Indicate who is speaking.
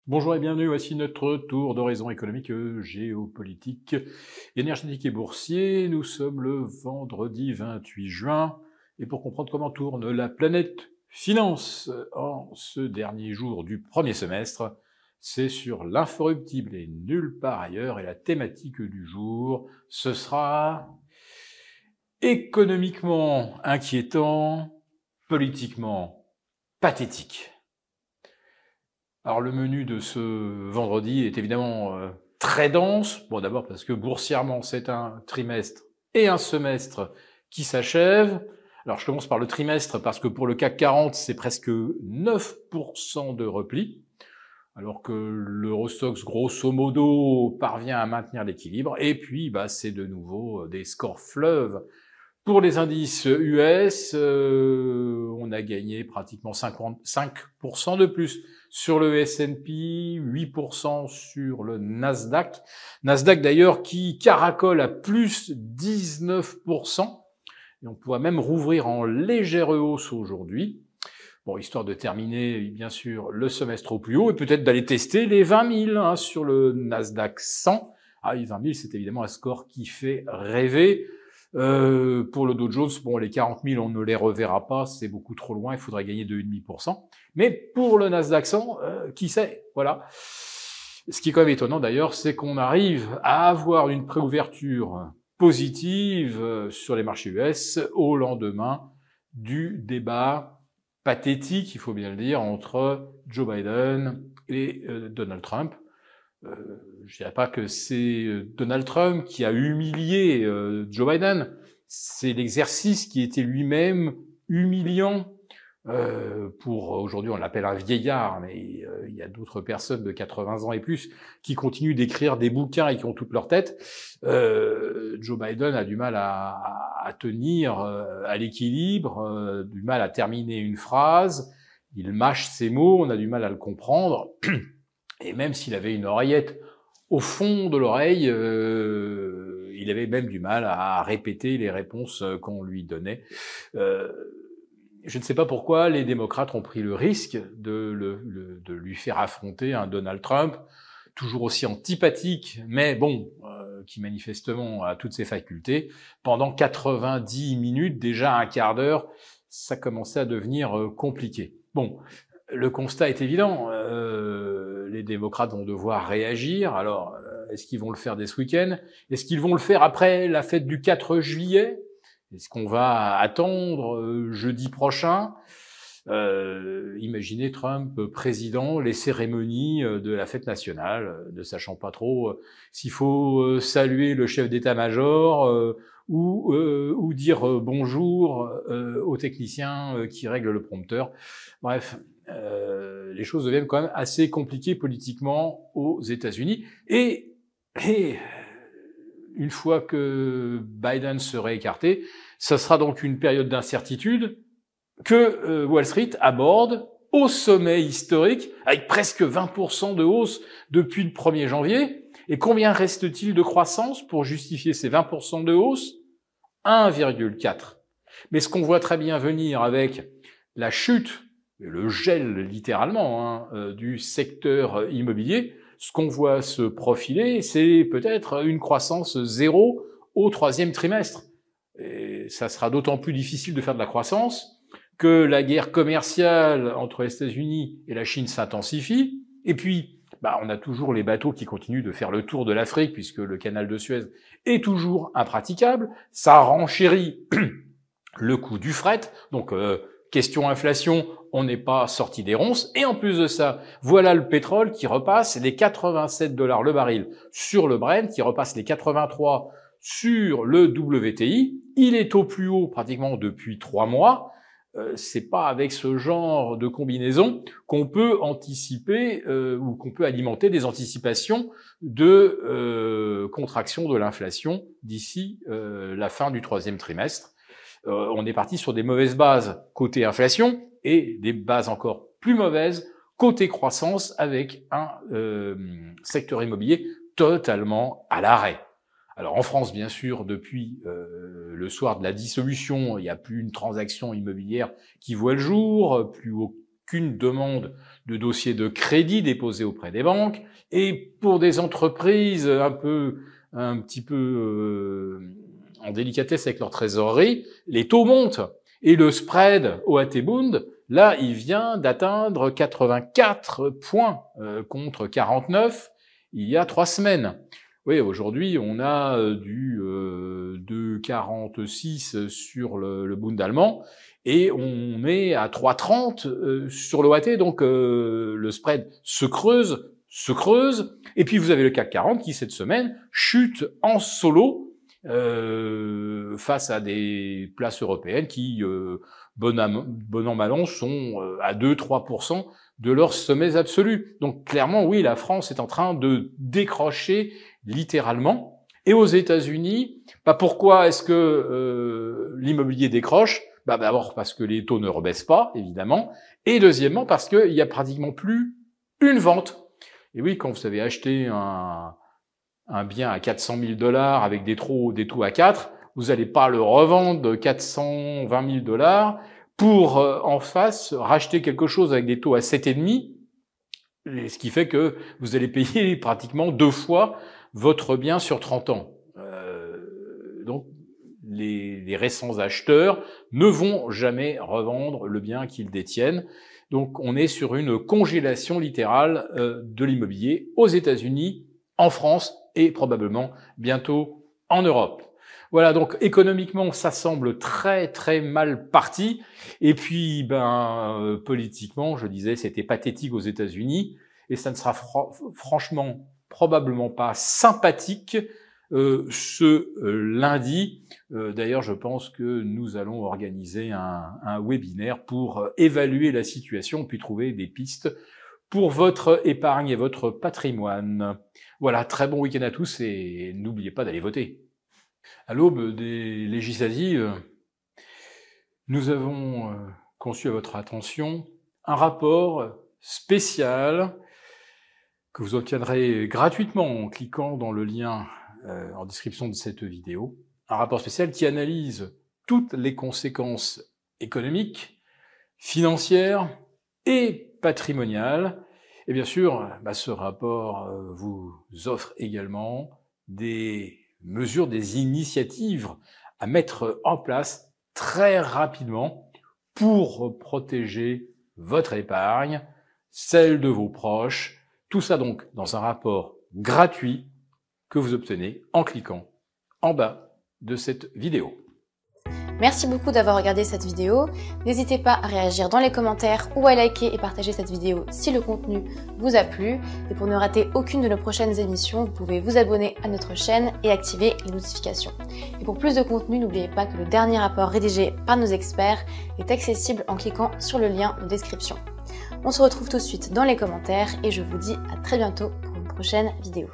Speaker 1: Bonjour et bienvenue, voici notre tour d'horizon économique, géopolitique, énergétique et boursier. Nous sommes le vendredi 28 juin et pour comprendre comment tourne la planète finance en ce dernier jour du premier semestre, c'est sur l'inforruptible et nulle part ailleurs et la thématique du jour, ce sera économiquement inquiétant, politiquement pathétique. Alors le menu de ce vendredi est évidemment très dense. Bon, d'abord parce que boursièrement, c'est un trimestre et un semestre qui s'achèvent. Alors je commence par le trimestre parce que pour le CAC 40, c'est presque 9% de repli, alors que l'Eurostoxx, grosso modo, parvient à maintenir l'équilibre. Et puis, c'est de nouveau des scores fleuves. Pour les indices US, on a gagné pratiquement 55% de plus sur le S&P, 8% sur le Nasdaq. Nasdaq d'ailleurs qui caracole à plus 19%. Et on pourrait même rouvrir en légère hausse aujourd'hui. Bon, histoire de terminer, bien sûr, le semestre au plus haut et peut-être d'aller tester les 20 000 sur le Nasdaq 100. Ah, les 20 000, c'est évidemment un score qui fait rêver. Pour le Dow Jones, bon, les 40 000, on ne les reverra pas, c'est beaucoup trop loin, il faudrait gagner 2,5%. Mais pour le Nasdaq 100, qui sait, voilà. Ce qui est quand même étonnant d'ailleurs, c'est qu'on arrive à avoir une préouverture positive sur les marchés US au lendemain du débat pathétique, il faut bien le dire, entre Joe Biden et Donald Trump. Je dirais pas que c'est Donald Trump qui a humilié Joe Biden. C'est l'exercice qui était lui-même humiliant. Pour aujourd'hui, on l'appelle un vieillard, mais il y a d'autres personnes de 80 ans et plus qui continuent d'écrire des bouquins et qui ont toute leur tête. Joe Biden a du mal à tenir à l'équilibre, du mal à terminer une phrase. Il mâche ses mots, on a du mal à le comprendre. Et même s'il avait une oreillette au fond de l'oreille, il avait même du mal à répéter les réponses qu'on lui donnait. Je ne sais pas pourquoi les démocrates ont pris le risque de lui faire affronter un Donald Trump, toujours aussi antipathique, mais bon, qui manifestement a toutes ses facultés. Pendant 90 minutes, déjà un quart d'heure, ça commençait à devenir compliqué. Bon, le constat est évident. Les démocrates vont devoir réagir. Alors, est-ce qu'ils vont le faire dès ce week-end? Est-ce qu'ils vont le faire après la fête du 4 juillet? Est-ce qu'on va attendre jeudi prochain? Imaginez Trump président, les cérémonies de la fête nationale, ne sachant pas trop s'il faut saluer le chef d'état-major ou dire bonjour aux techniciens qui règlent le prompteur. Bref, les choses deviennent quand même assez compliquées politiquement aux États-Unis. Et une fois que Biden serait écarté, ça sera donc une période d'incertitude que Wall Street aborde au sommet historique, avec presque 20% de hausse depuis le 1er janvier. Et combien reste-t-il de croissance pour justifier ces 20% de hausse? 1,4. Mais ce qu'on voit très bien venir avec la chute, le gel littéralement, du secteur immobilier, ce qu'on voit se profiler, c'est peut-être une croissance zéro au 3e trimestre. Et ça sera d'autant plus difficile de faire de la croissance que la guerre commerciale entre les États-Unis et la Chine s'intensifie. Et puis, on a toujours les bateaux qui continuent de faire le tour de l'Afrique puisque le canal de Suez est toujours impraticable. Ça renchérit le coût du fret. Donc, question inflation, on n'est pas sorti des ronces. Et en plus de ça, voilà le pétrole qui repasse les 87 $ le baril sur le Brent, qui repasse les 83 sur le WTI. Il est au plus haut pratiquement depuis 3 mois. C'est pas avec ce genre de combinaison qu'on peut anticiper ou qu'on peut alimenter des anticipations de contraction de l'inflation d'ici la fin du 3e trimestre. On est parti sur des mauvaises bases côté inflation et des bases encore plus mauvaises côté croissance avec un secteur immobilier totalement à l'arrêt. Alors en France, bien sûr, depuis le soir de la dissolution, il n'y a plus une transaction immobilière qui voit le jour, plus aucune demande de dossier de crédit déposé auprès des banques. Et pour des entreprises un petit peu en délicatesse avec leur trésorerie, les taux montent. Et le spread OAT Bund, là, il vient d'atteindre 84 points contre 49 il y a 3 semaines. Oui, aujourd'hui, on a du 2,46 sur le Bund allemand et on est à 3,30 sur l'OAT. Donc, le spread se creuse. Et puis, vous avez le CAC 40 qui, cette semaine, chute en solo face à des places européennes qui, bon an mal an, sont à 2-3% de leurs sommets absolus. Donc clairement, oui, la France est en train de décrocher littéralement. Et aux États-Unis, pourquoi est-ce que l'immobilier décroche? D'abord parce que les taux ne rebaissent pas, évidemment, et deuxièmement parce qu'il y a pratiquement plus une vente. Et oui, quand vous avez acheté un bien à 400 000 $ avec des taux à 4, vous n'allez pas le revendre de 420 000 $ pour en face racheter quelque chose avec des taux à 7,5, ce qui fait que vous allez payer pratiquement 2 fois votre bien sur 30 ans. Donc les récents acheteurs ne vont jamais revendre le bien qu'ils détiennent. Donc on est sur une congélation littérale de l'immobilier aux États-Unis, en France et probablement bientôt en Europe. Voilà, donc économiquement, ça semble très très mal parti. Et puis, politiquement, je disais, c'était pathétique aux États-Unis et ça ne sera franchement probablement pas sympathique ce lundi. D'ailleurs, je pense que nous allons organiser un webinaire pour évaluer la situation puis trouver des pistes pour votre épargne et votre patrimoine. Voilà, très bon week-end à tous et n'oubliez pas d'aller voter. À l'aube des législatives, nous avons conçu à votre attention un rapport spécial que vous obtiendrez gratuitement en cliquant dans le lien en description de cette vidéo. Un rapport spécial qui analyse toutes les conséquences économiques, financières et patrimoniales. Et bien sûr, ce rapport vous offre également des mesures, des initiatives à mettre en place très rapidement pour protéger votre épargne, celle de vos proches. Tout ça donc dans un rapport gratuit que vous obtenez en cliquant en bas de cette vidéo.
Speaker 2: Merci beaucoup d'avoir regardé cette vidéo. N'hésitez pas à réagir dans les commentaires ou à liker et partager cette vidéo si le contenu vous a plu. Et pour ne rater aucune de nos prochaines émissions, vous pouvez vous abonner à notre chaîne et activer les notifications. Et pour plus de contenu, n'oubliez pas que le dernier rapport rédigé par nos experts est accessible en cliquant sur le lien de description. On se retrouve tout de suite dans les commentaires et je vous dis à très bientôt pour une prochaine vidéo.